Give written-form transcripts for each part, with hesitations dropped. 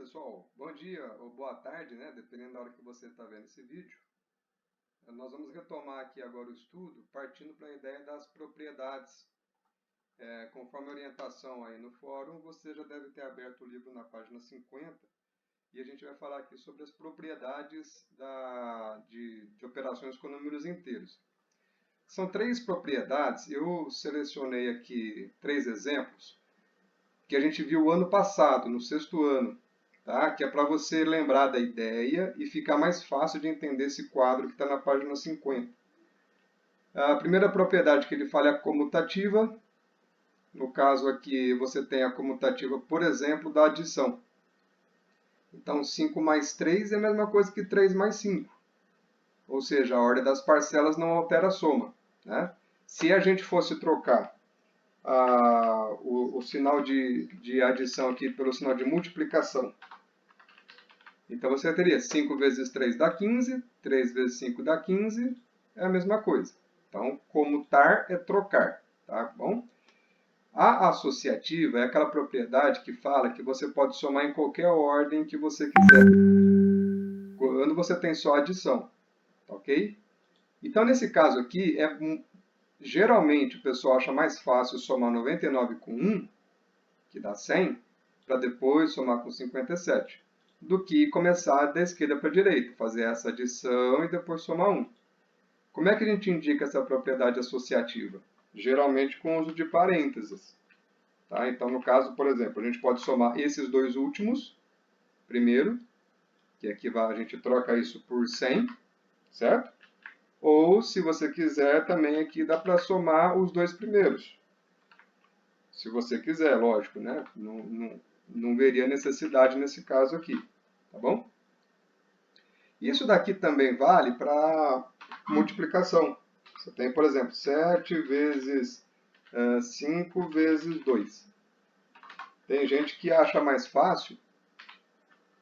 Pessoal, bom dia ou boa tarde, né? Dependendo da hora que você está vendo esse vídeo. Nós vamos retomar aqui agora o estudo, partindo para a ideia das propriedades. Conforme a orientação aí no fórum, você já deve ter aberto o livro na página 50, e a gente vai falar aqui sobre as propriedades de operações com números inteiros. São 3 propriedades, eu selecionei aqui 3 exemplos, que a gente viu ano passado, no 6º ano. Tá? Que é para você lembrar da ideia e ficar mais fácil de entender esse quadro que está na página 50. A primeira propriedade que ele fala é a comutativa. No caso aqui, você tem a comutativa, por exemplo, da adição. Então, 5 mais 3 é a mesma coisa que 3 mais 5. Ou seja, a ordem das parcelas não altera a soma. Né? Se a gente fosse trocar o sinal de adição aqui pelo sinal de multiplicação, então você teria 5 vezes 3 dá 15, 3 vezes 5 dá 15, é a mesma coisa. Então, comutar é trocar, tá bom? A associativa é aquela propriedade que fala que você pode somar em qualquer ordem que você quiser, quando você tem só adição, ok? Então, nesse caso aqui, geralmente o pessoal acha mais fácil somar 99 com 1, que dá 100, para depois somar com 57. Do que começar da esquerda para a direita, fazer essa adição e depois somar 1. Como é que a gente indica essa propriedade associativa? Geralmente com o uso de parênteses. Tá? Então, no caso, por exemplo, a gente pode somar esses dois últimos, primeiro, que aqui a gente troca isso por 100, certo? Ou, se você quiser, também aqui dá para somar os dois primeiros. Se você quiser, lógico, né? Não veria necessidade nesse caso aqui. Tá bom? Isso daqui também vale para multiplicação. Você tem, por exemplo, 7 vezes 5 vezes 2. Tem gente que acha mais fácil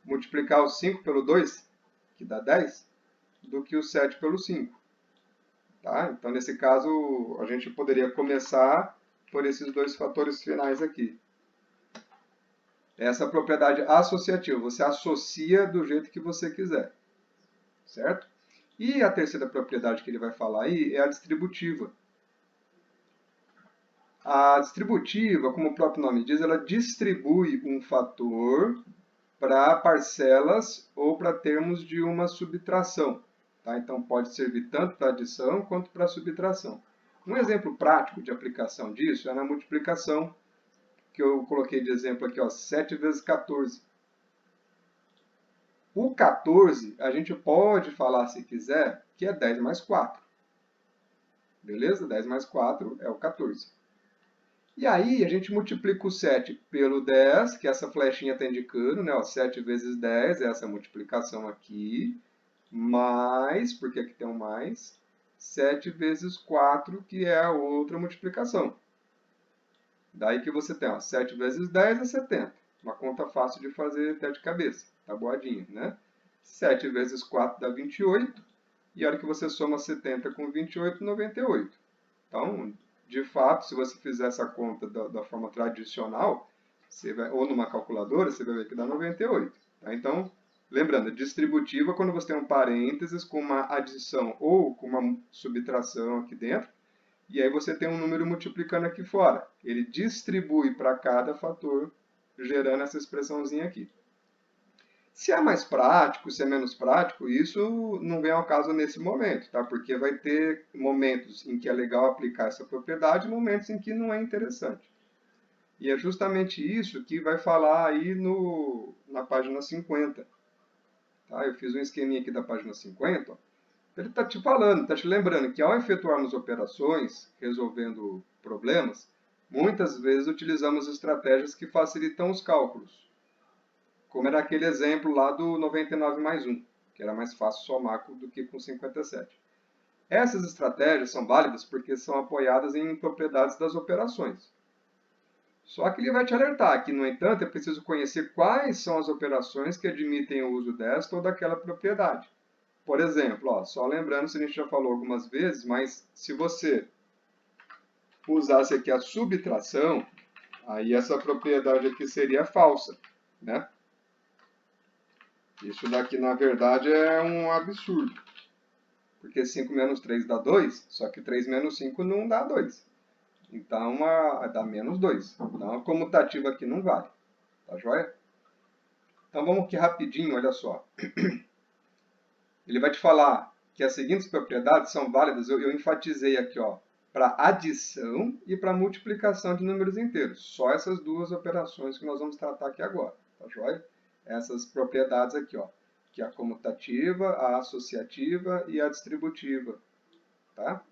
multiplicar o 5 pelo 2, que dá 10, do que o 7 pelo 5. Tá? Então, nesse caso, a gente poderia começar por esses dois fatores finais aqui. Essa é a propriedade associativa. Você associa do jeito que você quiser. Certo? E a terceira propriedade que ele vai falar aí é a distributiva. A distributiva, como o próprio nome diz, ela distribui um fator para parcelas ou para termos de uma subtração. Tá? Então, pode servir tanto para adição quanto para subtração. Um exemplo prático de aplicação disso é na multiplicação, que eu coloquei de exemplo aqui, ó, 7 vezes 14. O 14, a gente pode falar, se quiser, que é 10 mais 4. Beleza? 10 mais 4 é o 14. E aí, a gente multiplica o 7 pelo 10, que essa flechinha está indicando, né? Ó, 7 vezes 10 é essa multiplicação aqui, mais, porque aqui tem um mais, 7 vezes 4, que é a outra multiplicação. Daí que você tem, ó, 7 vezes 10 é 70. Uma conta fácil de fazer até de cabeça, tá boadinho, né? 7 vezes 4 dá 28, e a hora que você soma 70 com 28, 98. Então, de fato, se você fizer essa conta da forma tradicional, ou numa calculadora, você vai ver que dá 98. Tá? Então, lembrando, distributiva quando você tem um parênteses com uma adição ou com uma subtração aqui dentro, e aí você tem um número multiplicando aqui fora. Ele distribui para cada fator, gerando essa expressãozinha aqui. Se é mais prático, se é menos prático, isso não vem ao caso nesse momento, tá? Porque vai ter momentos em que é legal aplicar essa propriedade e momentos em que não é interessante. E é justamente isso que vai falar aí na página 50. Tá? Eu fiz um esqueminha aqui da página 50, ó. Ele está te falando, está te lembrando que ao efetuarmos operações, resolvendo problemas, muitas vezes utilizamos estratégias que facilitam os cálculos. Como era aquele exemplo lá do 99 mais 1, que era mais fácil somar do que com 57. Essas estratégias são válidas porque são apoiadas em propriedades das operações. Só que ele vai te alertar que, no entanto, é preciso conhecer quais são as operações que admitem o uso desta ou daquela propriedade. Por exemplo, ó, só lembrando, se a gente já falou algumas vezes, mas se você usasse aqui a subtração, aí essa propriedade aqui seria falsa, né? Isso daqui, na verdade, é um absurdo. Porque 5 menos 3 dá 2, só que 3 menos 5 não dá 2. Então, dá menos 2. Então, a comutativa aqui não vale. Tá joia? Então, vamos aqui rapidinho, olha só. Ele vai te falar que as seguintes propriedades são válidas, eu enfatizei aqui, ó, para adição e para multiplicação de números inteiros. Só essas duas operações que nós vamos tratar aqui agora, tá joia? Essas propriedades aqui, ó, que é a comutativa, a associativa e a distributiva, tá?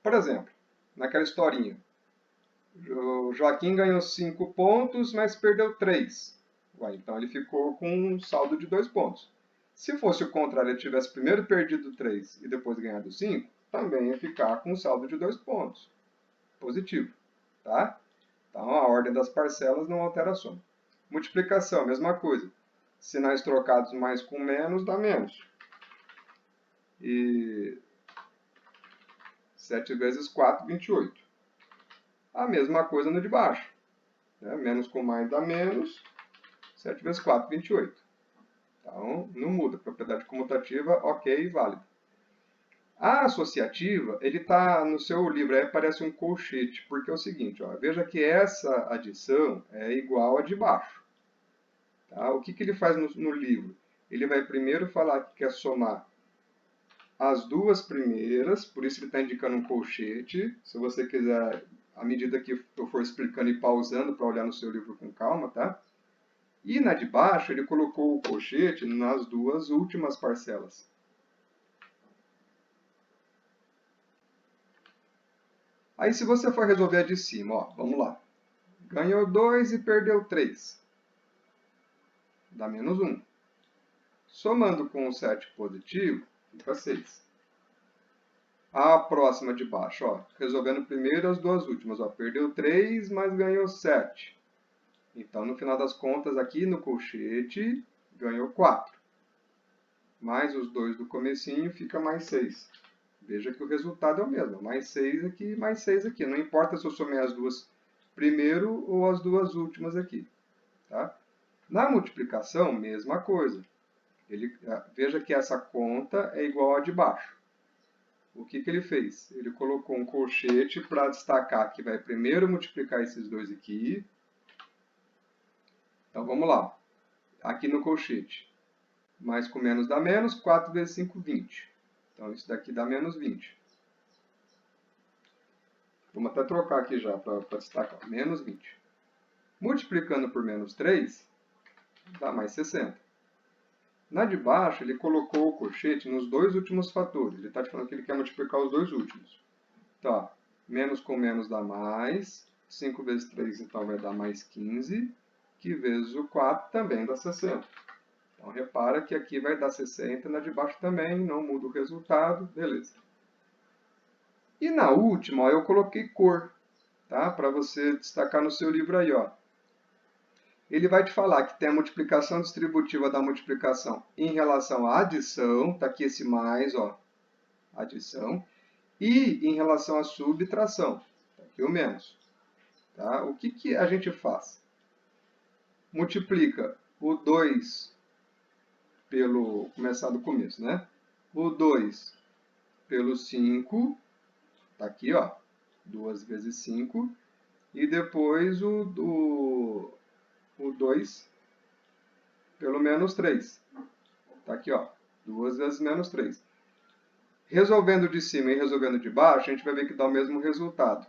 Por exemplo, naquela historinha, o Joaquim ganhou 5 pontos, mas perdeu 3. Ué, então ele ficou com um saldo de 2 pontos. Se fosse o contrário, ele tivesse primeiro perdido 3 e depois ganhado 5, também ia ficar com um saldo de 2 pontos. Positivo, tá? Então a ordem das parcelas não altera a soma. Multiplicação, mesma coisa. Sinais trocados mais com menos dá menos. E 7 vezes 4, 28. A mesma coisa no de baixo. Né? Menos com mais dá menos. 7 vezes 4, 28. Então, não muda. Propriedade comutativa, ok, válida. A associativa, ele está no seu livro, aí aparece um colchete, porque é o seguinte, ó, veja que essa adição é igual a de baixo. Tá? O que ele faz no livro? Ele vai primeiro falar que quer somar as duas primeiras, por isso ele está indicando um colchete. Se você quiser, à medida que eu for explicando e pausando para olhar no seu livro com calma, tá? E na de baixo, ele colocou o colchete nas duas últimas parcelas. Aí, se você for resolver a de cima, ó, vamos lá. Ganhou 2 e perdeu 3. Dá menos 1. Somando com o 7 positivo, fica 6. A próxima de baixo, ó, resolvendo primeiro as duas últimas. Ó, perdeu 3, mas ganhou 7. Então, no final das contas, aqui no colchete, ganhou 4. Mais os 2 do comecinho, fica mais 6. Veja que o resultado é o mesmo. Mais 6 aqui, mais 6 aqui. Não importa se eu somei as duas primeiro ou as duas últimas aqui. Tá? Na multiplicação, mesma coisa. Veja que essa conta é igual a de baixo. O que ele fez? Ele colocou um colchete para destacar que vai primeiro multiplicar esses dois aqui. Então, vamos lá. Aqui no colchete. Mais com menos dá menos. 4 vezes 5, 20. Então, isso daqui dá menos 20. Vamos até trocar aqui já para destacar. Menos 20. Multiplicando por menos 3, dá mais 60. Na de baixo, ele colocou o colchete nos dois últimos fatores. Ele está te falando que ele quer multiplicar os dois últimos. Tá, menos com menos dá mais. 5 vezes 3, então, vai dar mais 15. Que vezes o 4 também dá 60. Então, repara que aqui vai dar 60, na de baixo também, não muda o resultado. Beleza. E na última, ó, eu coloquei cor, tá? Para você destacar no seu livro aí, ó. Ele vai te falar que tem a multiplicação distributiva da multiplicação em relação à adição, tá aqui esse mais, ó, adição, e em relação à subtração, tá aqui o menos. Tá? O que a gente faz? Multiplica o 2 pelo, começar do começo, né? O 2 pelo 5, tá aqui, ó, 2 vezes 5, e depois o 2 pelo menos 3. Tá aqui, ó, 2 vezes menos 3. Resolvendo de cima e resolvendo de baixo, a gente vai ver que dá o mesmo resultado.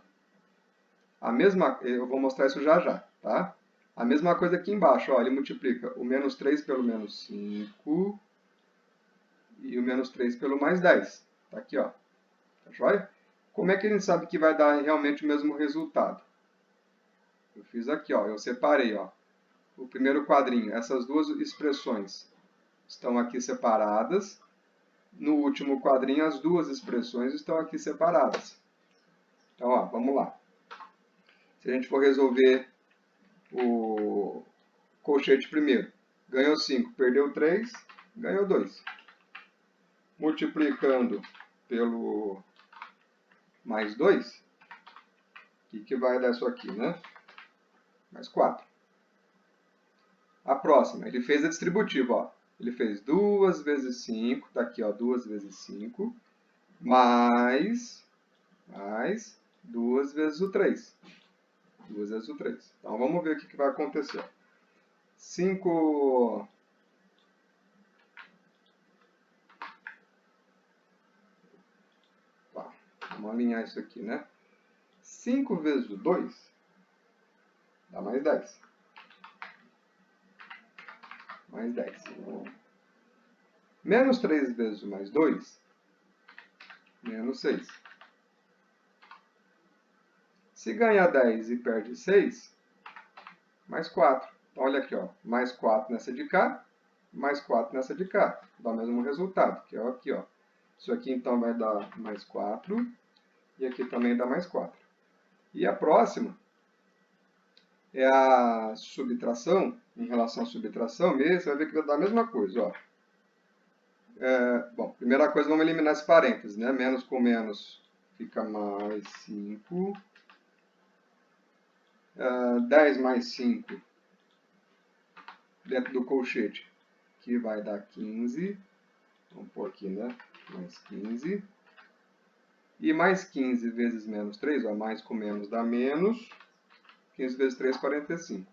Eu vou mostrar isso já já, tá? A mesma coisa aqui embaixo, ó, ele multiplica o menos 3 pelo menos 5 e o menos 3 pelo mais 10. Tá aqui, ó. Tá joia? Como é que a gente sabe que vai dar realmente o mesmo resultado? Eu fiz aqui, ó, eu separei, ó, o primeiro quadrinho. Essas duas expressões estão aqui separadas. No último quadrinho, as duas expressões estão aqui separadas. Então, ó, vamos lá. Se a gente for resolver o colchete primeiro, ganhou 5, perdeu 3, ganhou 2. Multiplicando pelo mais 2, o que vai dar isso aqui, né? Mais 4. A próxima, ele fez a distributiva, ó. Ele fez 2 vezes 5, está aqui, ó, 2 vezes 5, mais 2 vezes o 3. 2 vezes o 3. Então, vamos ver o que vai acontecer. 5... Tá, vamos alinhar isso aqui, né? 5 vezes o 2 dá mais 10. Mais 10. Menos 3 vezes o mais 2, menos 6. Se ganha 10 e perde 6, mais 4. Então, olha aqui, ó, mais 4 nessa de cá, mais 4 nessa de cá. Dá o mesmo resultado, que é aqui, ó. Isso aqui, então, vai dar mais 4, e aqui também dá mais 4. E a próxima é a subtração, em relação à subtração mesmo, você vai ver que vai dar a mesma coisa, ó. Bom, primeira coisa, vamos eliminar esse parênteses, né? Menos com menos fica mais 5. 10 mais 5 dentro do colchete, que vai dar 15. Vamos pôr aqui, né? Mais 15. E mais 15 vezes menos 3, ó, mais com menos dá menos. 15 vezes 3, 45.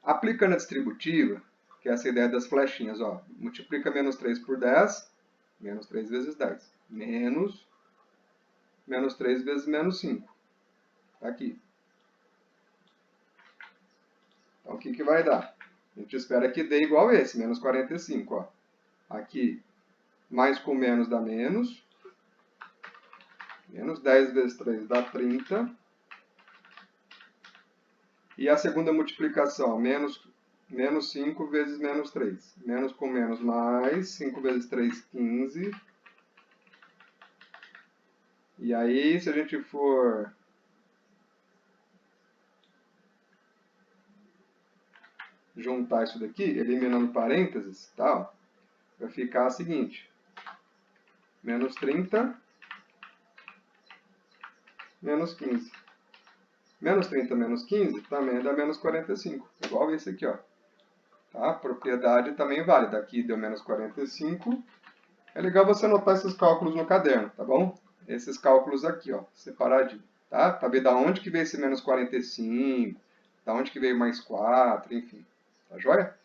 Aplicando a distributiva, que é essa ideia das flechinhas, ó, multiplica menos 3 por 10, menos 3 vezes 10. Menos 3 vezes menos 5. Tá aqui. Então, o que vai dar? A gente espera que dê igual esse, menos 45. Ó. Aqui, mais com menos dá menos. Menos 10 vezes 3 dá 30. E a segunda multiplicação, menos 5 vezes menos 3. Menos com menos mais, 5 vezes 3, 15. E aí, se a gente for juntar isso daqui, eliminando parênteses, tá? Vai ficar o seguinte. Menos 30, menos 15. Menos 30 menos 15 também dá menos 45. Igual esse aqui, ó. Tá? Propriedade também válida. Aqui deu menos 45. É legal você anotar esses cálculos no caderno, tá bom? Esses cálculos aqui, ó, separadinho. Tá? Pra ver da onde que veio esse menos 45, da onde que veio mais 4, enfim. Tá joia?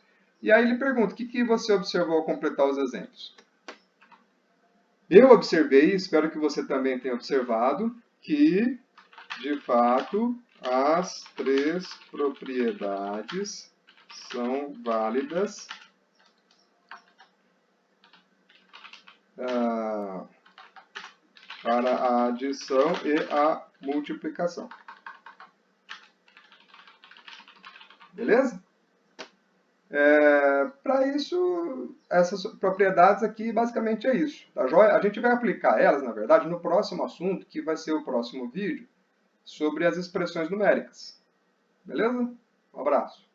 E aí ele pergunta, o que você observou ao completar os exemplos? Eu observei, espero que você também tenha observado, que, de fato, as 3 propriedades são válidas para a adição e a multiplicação. Beleza? Para isso, essas propriedades aqui basicamente é isso, tá joia? A gente vai aplicar elas, na verdade, no próximo assunto, que vai ser o próximo vídeo, sobre as expressões numéricas. Beleza? Um abraço.